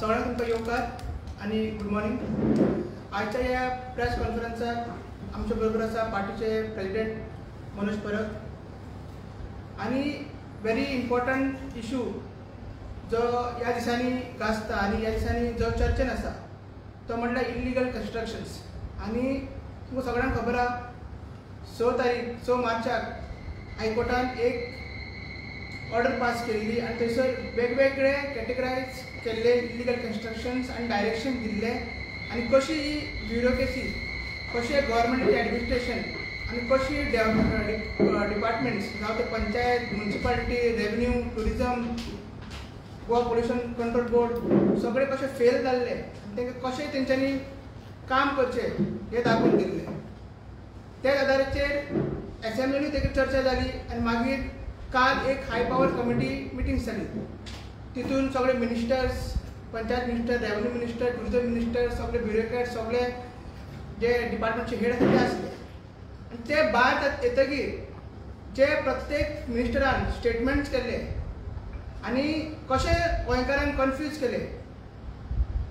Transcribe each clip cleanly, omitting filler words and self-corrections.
सगळ्यांक तुमकां येवकार आनी गुड मॉर्निंग। आजच्या ह्या प्रेस कॉन्फरन्साक आमचे बरोबर आसा पार्टीचे प्रेसिडेंट मनोज परब आनी व्हेरी इम्पॉर्टंट इशू जो ह्या दिसांनी गाजता आनी ह्या दिसांनी जो चर्चेन आसा तो म्हणल्यार इल्लिगल कन्स्ट्रक्शन्स। आनी तुमकां सगळ्यांक खबर आहा 6 मार्चाक हायकोर्टान एक ऑर्डर पास केल्ली आनी थंयसर वेगवेगळे कॅटेगरायज केल्ले इल्लिगल कन्स्ट्रक्शन्स आनी डायरेक्शन दिल्ले आनी कशी ही ब्युरोक्रेसी, कशें गव्हर्मेंट एडमिनिस्ट्रेशन आनी कशी डिपार्टमेंट्स जावं ते panchayat, municipality, revenue, tourism, Goa pollution control board सगळे कशे फेल जाल्ले आनी तांकां कशें तेंच्यांनी काम करचें हें दाखोवन दिल्लें। त्याच आदाराचेर असेंब्लीनी ताचेर चर्चा जाली आनी मागीर काल एक हाय पावर कमिटी मिटींग जाली। तितून सगळे ministers, panchayat minister, revenue minister, tourism minister, सगळे ब्युरोक्रेट, सगळे जे डिपार्टमेंटचे हेड आसा ते आसले आनी ते भायर येतकीर जे प्रत्येक मिनिस्टरान स्टेटमेंट्स केले आनी कशें गोंयकारांक कन्फ्यूज केले।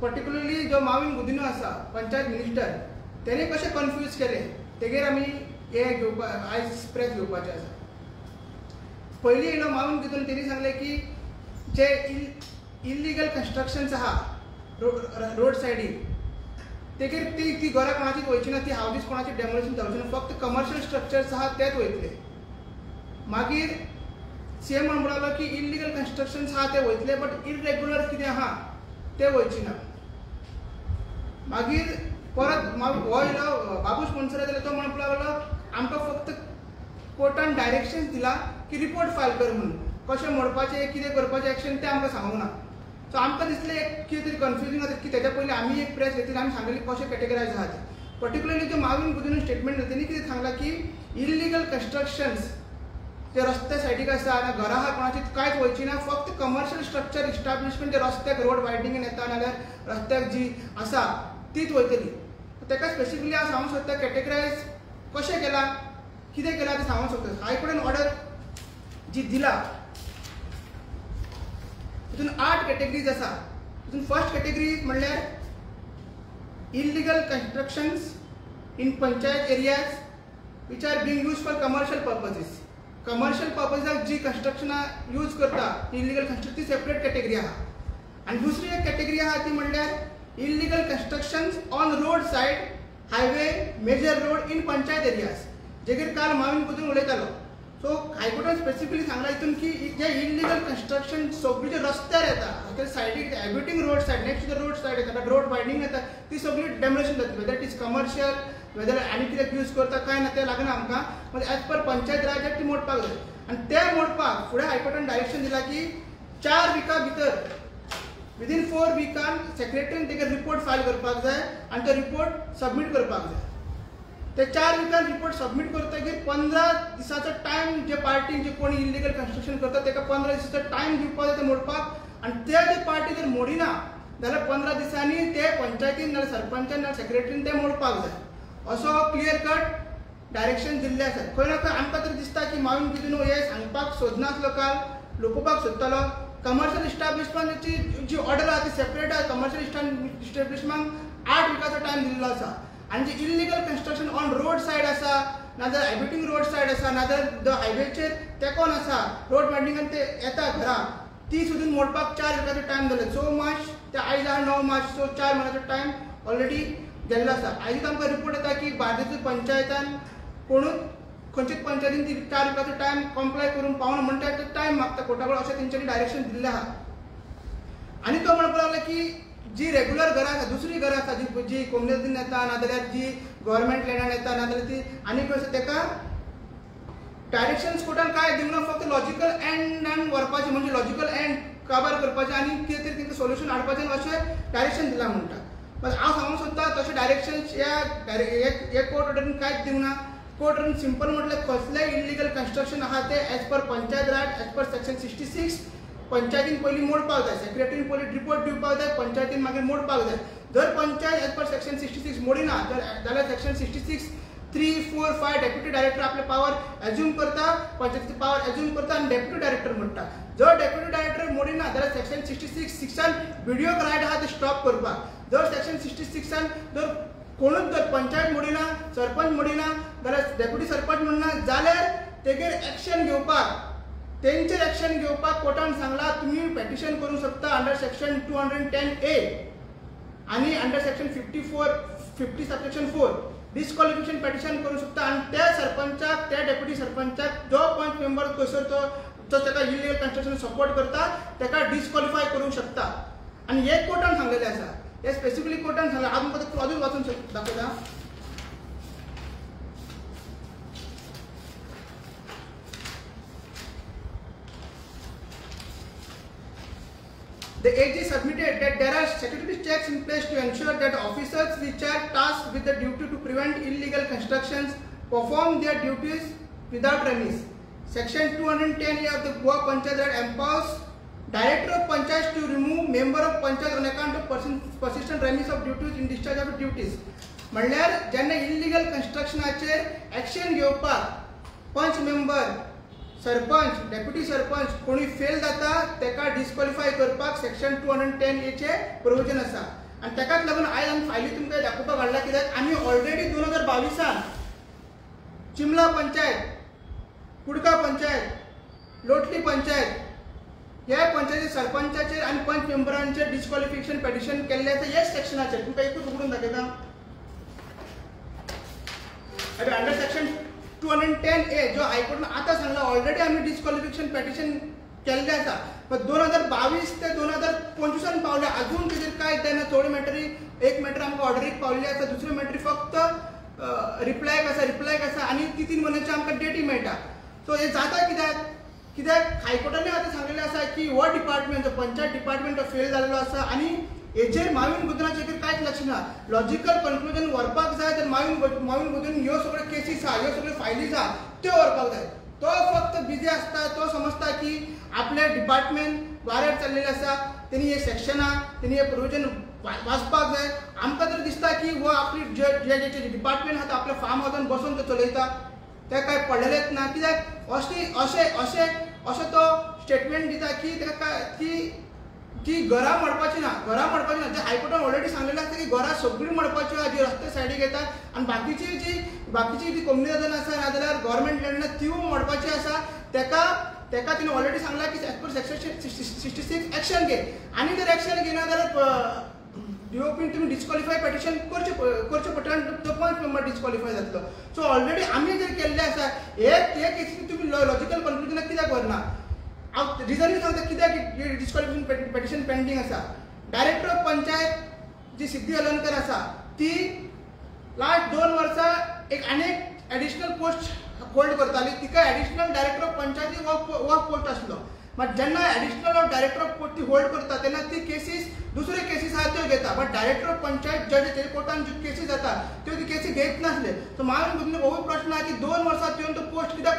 पर्टिक्युलरली जो माविन गुदिन्हो आसा पंचायत मिनिस्टर तेणे कशें कन्फ्यूज केले तेजेर आमी हे आयज प्रेस घेवपाचें आसा। पयलीं येयलो माविन गुदिन्हो तेणी सांगलें की जे इल्लिगल कन्स्ट्रक्शन्स आहा रोड सायडीक तेजेर ती घरां कोणाचीच वयची ना, ती हावजीस कोणाची डेमोलिशन जावची ना, फक्त कमर्शियल स्ट्रक्चर्स आहा तेच वयतले। मागीर सीएम म्हणून म्हणलो की इल्लिगल कन्स्ट्रक्शन्स आहा ते वयतले बट इरेग्युलर कितें आहा ते वयची ना। मागीर परत हो येयलो बाबूश मोन्सर जाल्यार तो म्हणून लागलो आमकां फक्त कोर्टान डायरेक्शन्स दिला की रिपोर्ट फायल कर म्हणून, कशें मोडपाचें कितें करपाचें एक्शन तें आमकां सांगूंक ना। सो आमकां दिसलें कितें तरी कन्फ्युजींग जाता की तेच्या पयलीं आमी एक प्रेस घेतली आमी सांगलेली कशें कॅटेगरायज आहा ते। पर्टिक्युलरली जो माविन गुदिन्हो स्टेटमेंट दिता तेणी कितें सांगलां की इल्लिगल कन्स्ट्रक्शन्स जे रस्ते सायडीक आसा आनी घरां आहा कोणाची कांयच वयची ना, फक्त कमर्शियल स्ट्रक्चर इस्टाब्लिशमेंट जे रस्त्याक रोड वायडिंगेन येता नाजाल्यार रस्त्याक जी आसा तीच वयतली। ताका स्पेसिफिकली हांव सांगूंक सोदता कॅटेगरायज कशें केलां, कितें केलां तें सांगूंक सोदता। हायकोर्टान ऑर्डर जी दिला तितून 8 कॅटेगरीज आसा। तितून फर्स्ट कॅटेगरी म्हणल्यार illegal constructions in panchayat areas which are being use for commercial purposes. Commercial पर्पजाक जी कन्स्ट्रक्शनां यूज करता इल्लिगल कन्स्ट्रक्शन ती सेपरेट कॅटेगरी आहा। आनी दुसरी एक कॅटेगरी आहा ती म्हणल्यार illegal constructions on road side, highway, major road in panchayat areas, जेचेर काल माविन गुदिन्हो उलयतालो। सो हायकोर्टान स्पेसिफिकली सांगला हितून की जे इल्लिगल कन्स्ट्रक्शन सगळी जे रस्त्यार येता सायडीक abutting road side next to the road side येता रोड वायडिंग येता ती सगळी डेमोलिशन जातली, whether it is commercial whether आनी कितें यूज करता काय ना तें लागना आमकां, म्हणजे एज पर पंचायत राजाक ती मोडपाक जाय। आनी तें मोडपाक फुडें हायकोर्टान डायरेक्शन दिला की 4 विकां भितर विदीन 4 विकान सेक्रेटरीन तेका रिपोर्ट फायल करपाक जाय आनी तो रिपोर्ट सबमीट करपाक जाय। ते 4 विकान रिपोर्ट सबमीट करतकीर 15 दिसाचो टायम जे पार्टी जे कोणी इल्लिगल कन्स्ट्रक्शन करता ताका 15 दिसाचो टायम दिवपाक जाय ते मोडपाक। आनी ते पार्टी जर मोडिना जाल्यार 15 दिसांनी ते पंचायतीन नाल्यार सरपंचान नाल्यार सेक्रेटरीन ते मोडपाक जाय असो क्लियर कट डायरेक्शन दिल्ले आसात। खंय ना खंय आमकां तरी दिसता की माविन गुदिन्हो हे सांगपाक सोदनासलो काल लोपोवपाक सोदतालो। कमर्शियल इस्टाब्लिशमेंटाची जी ऑर्डर आहा ती सेपरेट आहा। कमर्शियल इस्टाब्लिशमेंटाक 8 विकाचो टायम दिल्लो आसा आनी जे illegal construction on road said आसा नाजाल्यार एबिटिंग रोड सायड आसा नाजाल्यार द हायवेचेर तेकोन आसा रोड वायडिंगान ते येता घरां ती सुद्दां मोडपाक 4 विकाचो टायम दिल्लो। 6 मार्च ते आयज आहा 9 मार्च, सो 4 म्हयन्याचो टायम ऑलरेडी गेल्लो आसा। आयज आमकां रिपोर्ट येता की बार्देस पंचायतान कोणूच खंयचीच पंचायतीन ती 4 विकाचो टायम कॉम्प्लाय करून पावना म्हणटा ते टायम मागता कोर्टा कडेन अशें तेंच्यांनी डायरेक्शन दिल्लें आहा। आनी तो म्हणपाक लागलो की जी रेग्युलर घरां आसा दुसरी घरां आसा जी कोमनेतीन येता नाजाल्यार जी गव्हर्मेंट लँडान येता नाजाल्यार ती आनी खंय आसा तेका डायरेक्शन्स कोर्टान काय दिवंक ना, फक्त लॉजिकल एंडान व्हरपाचें म्हणजे लॉजिकल एंड काबार करपाचें आनी कितें तरी तांकां सोल्युशन हाडपाचें अशें डायरेक्शन दिलां म्हणटा। पण हांव सांगूंक सोदता तशें डायरेक्शन्स ह्या कोर्ट ऑर्डरीन कांयच दिवंक ना। कोर्ट ऑर्डरीन सिंपल म्हटल्यार कसलेंय इल्लिगल कन्स्ट्रक्शन आहा ते एज पर पंचायत राज एज पर सेक्शन 66 पंचायतीन पयलीं मोडपाक जाय, सेक्रेटरीन पयलीं रिपोर्ट दिवपाक जाय, पंचायतीन मागीर मोडपाक जाय। जर पंचायत एज पर सेक्शन 66 मोडिना जाल्यार सेक्शन 66 3, 4, 5 डेप्युटी डायरेक्टर आपले पावर एज्यूम करता, पंचायतीचे पावर एज्यूम करता आणि डेप्युटी डायरेक्टर म्हणटा. जर डेप्युटी डायरेक्टर मोडिना जाल्यार सेक्शन 66 व्हिडिओ रायट आहा ते स्टॉप करपाक. जर सेक्शन 66 जर कोणूच जर पंचायत मोडिना, सरपंच मोडिना जाल्यार डेप्युटी सरपंच म्हणना जाल्यार तेगेर एक्शन घेवपाक, तेंचेर एक्शन घेवपाक कोर्टान सांगला तुम्ही पेटिशन करूंक शकता अंडर सेक्शन 210A आणि अंडर सेक्शन 50 सबसेक्शन 4 डिस्क्वॉलिफिकेशन पेटिशन करूंक शकता. आणि त्या सरपंचाक, त्या डेप्युटी सरपंचाक जो पंच मेंबर कसो तो ताका इलिगल कन्स्ट्रक्शन सपोर्ट करता ताका डिस्क्वॉलिफाय करूंक शकता. आणि हे कोर्टान सांगलेले आसा, हे स्पेसिफिकली कोर्टान सांगला. आज म्हाका क्लॉजूच वाचून दाखयता. The AG submitted that there are security checks in place to ensure that officers which are tasked with the duty to prevent illegal constructions perform their duties without remiss. Section 210A of the Goa Panchayat Act empowers Director of Panchayat to remove member of Panchayat on account of persistent remiss of duties in discharge of duties. म्हणल्यार जेन्ना illegal कन्स्ट्रक्शनाचेर action घेवपाक पंच member, sarpanch, deputy sarpanch कोणी fail जाता ताका disqualify करपाक section 210A चे provision आसा. आणि ताकाच लागून आयज आमी फायली तुमकां दाखोवपाक हाडला, कित्याक आमी ऑलरेडी 2022 चिमला पंचायत, कुडका पंचायत, लोटली पंचायत ह्या पंचायती सरपंचाचेर आणि पंच मेंबरांचेर डिस्क्वॉलिफिकेशन पेटिशन केल्ले आसा. हेच सेक्शनाचेर तुमकां एकूच उगडून दाखयता. अंडर सेक्शन 210A जो हायकोर्टान आतां सांगला ऑलरेडी आमी डिस्क्वॉलिफिकेशन पेटिशन केल्लें आसा. पण 2022 ते 2025 पावले अजून तेजेर कांय जायना. थोडी मॅटरी, एक मॅटर आमकां ऑर्डरीक पावल्ली आसा, दुसरी मॅटरी फक्त रिप्लायक आसा आनी 3 म्हयन्याची आमकां डेटी मेळटा. सो हे जाता कित्याक हायकोर्टाने आतां सांगलेलें आसा की हो डिपार्टमेंट जो पंचायत डिपार्टमेंट फेल जाल्लो आसा आणि हेजेर माविन मुद्रणाचेर कांयच लक्ष ना. लॉजिकल कन्क्लुजन व्हरपाक जाय तर माविन मुद्रण ह्यो सगळ्यो केसीस आहा, ह्यो सगळ्यो फायलीज आहा त्यो व्हरपाक जाय. तो फक्त बिजी आसता, तो समजता की आपले डिपार्टमेंट वाऱ्यार चल्लेले आसा, तेणी हे सेक्शनां, तेणी हे प्रोविजन वाचपाक जाय. आमकां तर दिसता की हो आपली जे डिपार्टमेंट आहा तो आपल्या फार्म हावजान बसून तो चलयता, ते काय पडलेलेच ना. कित्याक अशें तो स्टेटमेंट दिता की ताका की घरां मडपाची ना. जे हायकोर्टान ऑलरेडी सांगलेलें आसा की घरां सगळीं मडपाची आहा जी रस्ते सायडीक येतात आनी बाकीची जी कम्युनिटी आसा नाजाल्यार गव्हर्मेंट लँड ती मडपाची आसा. ताका तिने ऑलरेडी सांगला की एज पर सेक्शन 66 एक्शन घे. आनी जर एक्शन घेना जाल्यार डिओपीन तुम्ही डिस्क्वॉलिफाय पेटिशन करचे पडटा आनी तो पंच मेंबर डिस्क्वॉलिफाय जातलो. सो ऑलरेडी आमी जर केल्ले आसा हे केसीन तुम्ही लॉजिकल कन्क्लुजनाक कित्याक व्हरना. रिजन सांगता कित्याक डिस्क्वॉलिफिकेशन पेटिशन पेंडिंग आसा. डायरेक्टर ऑफ पंचायत जी सिद्धी अलंकर आसा ती लास्ट 2 वर्सां एक एडिशनल पोस्ट होल्ड करताली. तिका एडिशनल डायरेक्टर ऑफ पंचायती हो पोस्ट आसलो. बट जेन्ना additional of director of post ती होल्ड करता तेन्ना ती केसीस दुसरे केसीस आहा त्यो घेता. बट डायरेक्टर ऑफ पंचायत जज तेजे कोर्टान ज्यो केसीस जाता त्यो ती केसी घेत नासले. सो हांवें तुमकां हो प्रश्न आहा की 2 वर्सां तुवें तो पोस्ट कित्याक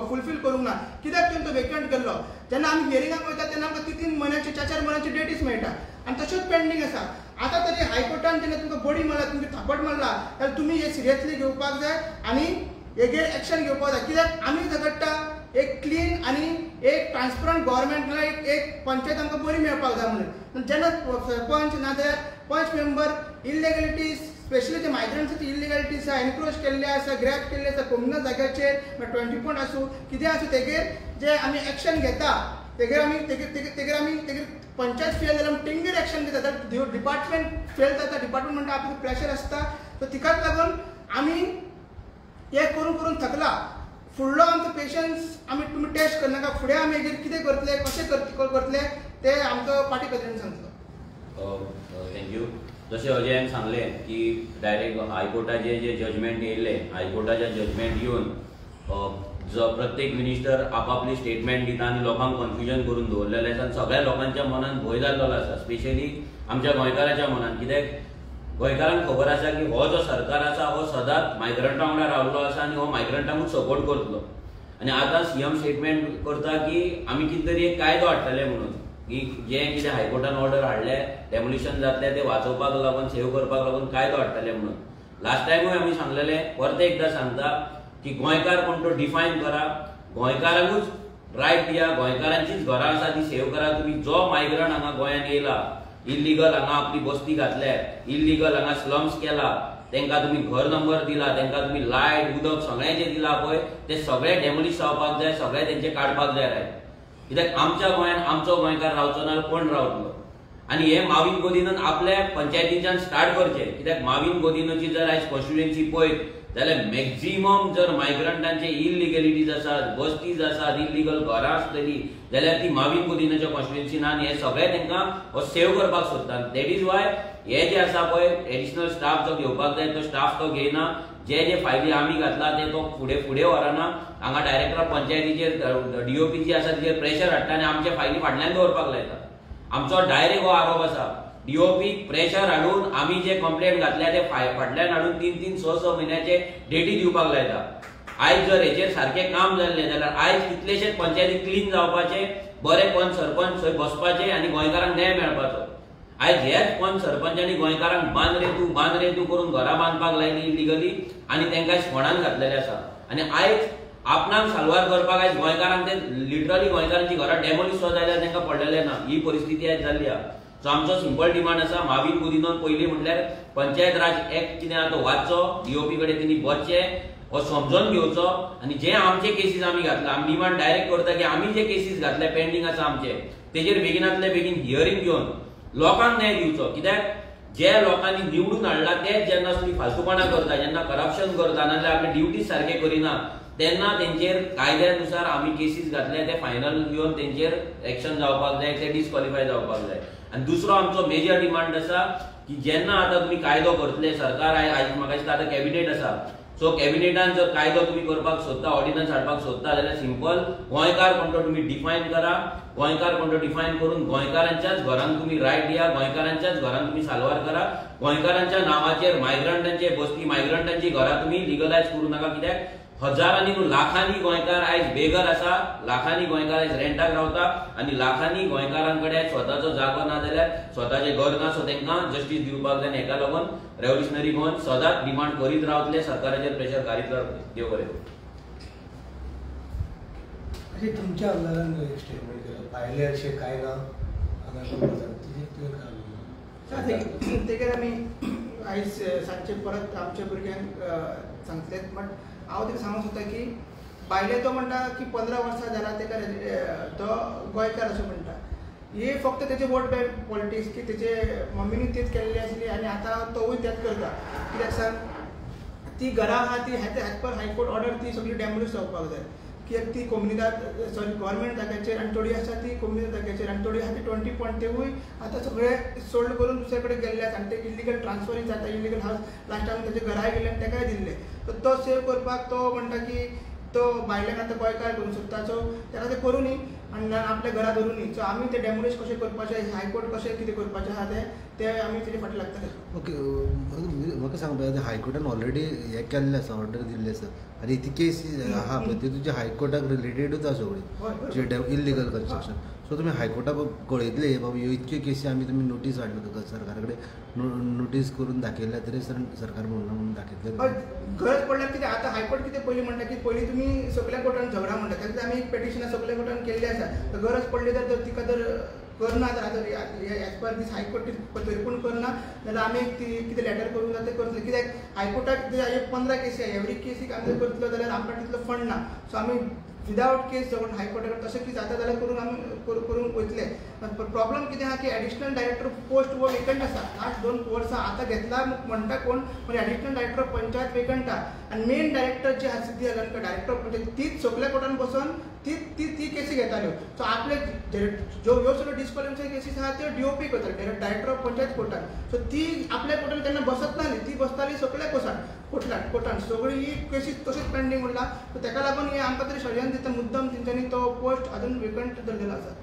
फुलफील करूंक ना, कित्याक तुवें तो वेकंट केल्लो. जेन्ना आमी हियरिंगाक वयता तेन्ना आमकां 3 म्हयन्याचे 4 म्हयन्याचे डेटीस मेळटा आनी तश्योच पेंडींग आसा. आतां तरी हायकोर्टान जेन्ना तुमकां बडी मारला, तुमकां थापट मारला, जाल्यार तुमी हे सिरियसली घेवपाक जाय आनी हेजेर एक्शन घेवपाक जाय. कित्याक आमी झगडटा एक क्लीन आणि एक ट्रान्सपरंट गव्हर्मेंटला एक पंचायत आमकां बरी मेळपाक जाय म्हणून. जेन्ना सरपंच नाजाल्यार पंच मेंबर इलिगॅलिटीज, स्पेशली जे मायग्रंट्साची इलिगॅलिटीज आसा, एनक्रोच केल्ले आसा, ग्रॅब केल्ले आसा कम्युनल जाग्याचेर, ट्वेंटी पॉयंट आसूं कितें आसूं, तेगेर जे आमी एक्शन घेता तेगेर आमी पंचायत फेल जाल्यार तेंगेर एक्शन घेता. जर डिपार्टमेंट फेल जाता, डिपार्टमेंट म्हणटा आपल्याक प्रेशर आसता, सो तिकाच लागून आमी हे करून थकला. फुडलो आमचो पेशन्स तुमी टेस्ट करनाका. फुडें आमी हेजेर कितें करतले, कशें करतले ते आमकां पार्टी प्रेसिडेंट सांगतलो. थँक्यू. जशें अजयान सांगलें की डायरेक्ट हायकोर्टाचे जे जजमेंट येयले, हायकोर्टाचे जजमेंट येवन जो प्रत्येक मिनिस्टर आपापली स्टेटमेंट दिता आनी लोकांक कन्फ्युजन करून दवरलेलें आसा. सगळ्या लोकांच्या मनान भंय जाल्लो आसा, स्पेशली आमच्या गोंयकारांच्या मनान. कित्याक गोंयकारांक खबर आसा की हो जो सरकार आसा हो सदांच मायग्रंटा वांगडा रावलो आसा आनी हो मायग्रंटांकूच सपोर्ट करतलो. आनी आतां सीएम स्टेटमेंट करता की आमी कितें तरी एक कायदो हाडटले म्हणून, की जें कितें हायकोर्टान ऑर्डर हाडले, डेमोलिशन जातले ते वाचोवपाक लागून, सेव करपाक लागून कायदो हाडटले म्हणून. लास्ट टायमूय आमी सांगलेले, परत एकदा सांगता की गोंयकार कोण तो डिफायन करा, गोंयकारांकूच रायट दिया, गोंयकारांचीच घरां आसा ती सेव करा. तुम्ही जो मायग्रंट हांगा गोंयांत येयला, इल्लिगल हांगा आपली बस्ती घातल्या, इल्लिगल हांगा स्लम्स केला, तांकां तुम्ही घर नंबर दिला, तांकां तुम्ही लायट उदक सगळें जें दिलां पळय तें सगळें डेमोलिश जावपाक जाय, सगळें तेंचे काडपाक जाय रायट. कित्याक आमच्या गोंयांत आमचो गोंयकार रावचो ना कोण रावतलो. आनी हे माविन गोदिनान आपल्या पंचायतीच्यान स्टार्ट करचें. कित्याक माविन गोदिनाची जर आयज कॉन्स्टिट्युएन्सी पळयत जाल्यार मॅक्झिमम जर मायग्रंटांचे इलिगॅलिटीज आसात, बस्तीज आसात, इलिगल घरां आसतलीं जाल्यार ती माविन गोदिनाच्या कॉन्स्टिट्युएन्सीन आनी हे सगळे तांकां सेव करपाक सोदतात. दॅट इज वाय हे जे आसा पळय एडिशनल स्टाफ जो घेवपाक जाय तो स्टाफ तो घेयना. जे फायली आमी घातला ते तो फुडें व्हरना. हांगा डायरेक्टर ऑफ पंचायतीचेर डीओपी जी आसा तिचेर प्रेशर हाडटा आनी आमचे फायली फाटल्यान दवरपाक लायता. आमचो डायरेक्ट हो आरोप आसा. डीओपी प्रेशर हाडून आमी जे कंप्लेंट घातल्या ते फाटल्यान हाडून 3-6 म्हयन्याचे डेटी दिवपाक लायता. आयज जर हेचेर सारखें काम जाल्लें जाल्यार आयज कितलेशेच पंचायती क्लीन जावपाचे, बरे पंच सरपंच थंय बसपाचे आनी गोंयकारांक न्याय मेळपाचो. आयज हेच पंच सरपंचांनी गोंयकारांक बांद रे तूं करून घरां बांदपाक लायली इलिगली आनी तांकां फोंडान घातलेले आसा. आनी आयज आपणाक साल्वार करपाक आयज गोंयकारांक ते लिटरली गोंयकारांची घरां डेमोलिश जाल्यार तांकां पडलेले ना. ही परिस्थिती आयज जाल्ली आहा. सो आमचो सिंपल डिमांड आसा माविन गोदिनान पयलीं म्हटल्यार पंचायत राज एक्ट कितें आहा तो वाचचो, डीओपी कडेन तेणी बसचें, हो समजून घेवचो आनी जे आमचे केसीस आमी घातला, आमी डिमांड डायरेक्ट करता की आमी जे केसीस घातले पेंडींग आसा आमचे तेजेर बेगिनांतले बेगीन हियरींग घेवन लोकांक न्याय दिवचो. कित्याक जे लोकांनी निवडून हाडला तेच जेन्ना तुमी फालतूपणां करता, जेन्ना करप्शन करता, नाजाल्यार आपले ड्युटीज सारखे करिना, तेन्ना तेंचेर कायद्यानुसार आमी केसीस घातले ते फायनल घेवन तेंचेर एक्शन जावपाक जाय, ते डिस्क्वॉलिफाय जावपाक जाय. आनी दुसरो आमचो मेजर डिमांड आसा की जेन्ना आतां तुमी कायदो करतले, सरकार आयज म्हाका दिसता आतां कॅबिनेट आसा, सो कॅबिनेटान जर कायदो तुम्ही करपाक सोदता, ऑर्डिनन्स हाडपाक सोदता जाल्यार सिंपल गोंयकार कोणतो तुम्ही डिफायन करा. गोंयकार कोणतो डिफायन करून गोंयकारांच्याच घरांक तुम्ही रायट दिया, गोंयकारांच्याच घरांक तुम्ही साल्वार करा. गोंयकारांच्या नावाचेर मायग्रंटांचे बस्ती, मायग्रंटांची घरां तुम्ही लिगलायज करू नाका. कित्याक हजारांनी लाखांनी गोंयकार आयज बेघर आसा, लाखांनी गोंयकार आयज रेंटाक रावता आनी लाखांनी गोंयकारांकडे स्वताचो जागो ना जाल्यार स्वताचे घर ना. सो तांकां जस्टीस दिवपाक जाय. हेका लागून रेव्होल्युशनरी गोवन सदांच डिमांड करीत रावतले, सरकाराचेर प्रेशर घालीत रावतले. देव बरें. अशें तुमच्या आमदारान स्टेटमेंट केलं भायले अशें कांय ना तेजेर आमी आयज सांजचे परत आमच्या भुरग्यांक सांगतलेत. बट हांव तेका सांगूंक सोदता की भायले तो म्हणटा की 15 वर्सां जाला तेका तो गोंयकार अशें म्हणटा. हे फक्त तेजे वोट बँक पॉलिटिक्स की तेजे मम्मीनी तेच केल्ली आसली आनी आतां तोवूय तेच करता. कित्याक सांग ती घरां आहा ती एज पर हायकोर्ट ऑर्डर ती सगळी डॅमोलिश जावपाक जाय. कित्याक ती कोमुनिदाद गव्हर्मेंट जाग्याचेर आनी थोडी आसा ती कोमुनिदाद जाग्याचेर आनी थोडी आहा ती 20 पॉयंट तेवूय आतां सगळे सोल्ड करून दुसरे कडेन गेल्ले आसा आनी ते इलिगल ट्रान्सफरींग जाता. इलिगल हावस लास्ट टायम तेजे घराय गेले आनी तेकाय दिल्ले. तर तो सेव करपाक तो म्हणटा की तो भायल्यान आतां गोंयकार करूंक सोदता. सो तेका ते करूनी आनी आपल्या घरा धरूनी. सो आमी ते डॅमोलिश कशें करपाचे, हायकोर्ट कशें कितें करपाचें आहा ते आमी तेजे फाटल्यान लागतले. ओके, म्हाका सांग पळय हायकोर्टान ऑलरेडी हें केल्लें आसा, ऑर्डर दिल्ली आसा आनी ती केस आहा पळय ती तुज्या हायकोर्टाक रिलेटेडूच आसा सगळी जे इल्लिगल कन्स्ट्रक्शन. सो तुमी हायकोर्टाक कळयतले बाबा ह्यो इतक्यो केसी आमी तुमी नोटीस हाडल्या तुका सरकारा कडेन नोटीस करून दाखयल्या तरी सरकार म्हणना म्हणून दाखयतले. गरज पडल्यार कितें आतां हायकोर्ट कितें पयलीं म्हणटा की पयलीं तुमी सगळ्या कोर्टान झगडा म्हणटा. त्याखातीर आमी एक पेटिशनां सगळ्या कोर्टान केल्ली आसा. गरज पडली तर तिका जर करना जाल्यार एज पर दीस हायकोर्ट तरी पूण करना जाल्यार आमी कितें लेटर करून जाता तें करतले. कित्याक हायकोर्टाक 15 केसी आहा, एवरी केसीक आमी जर करतलो जाल्यार आमकां तितलो फंड ना. सो आमी विदाउट केस जवळ हायकोर्टाकडे तशें कितें जाता जाल्यार करून आमी करूंक वयतले. प्रॉब्लम कितें आहा की एडिशनल डायरेक्टर पोस्ट वो वेकंट आसा. लास्ट 2 वर्सां आतां घेतला म्हणटा कोण, पण additional director of panchayat vacant आहा आनी मेन डायरेक्टर जी आहा सिद्धी हलर्णकर डायरेक्टर ऑफ पंचायत तीच सगळ्या कोर्टान बसून ती केसी घेताल्यो. सो आपले ज्यो ह्यो सगळ्यो डिस्क्वॉलिफाय केसीस आहा त्यो डीओपी करताले, डायरेक्टर ऑफ पंचायत कोर्टान. सो ती आपल्या कोर्टान केन्ना बसत नासली, ती बसताली सगळ्या कोर्टान. सगळी ही केसीस तशीच पेंडींग उरला. सो तेका लागून हे आमकां तरी षडयंत्र दिता मुद्दम तेंच्यांनी तो पोस्ट अजून वेकंट दवरलेलो आसा.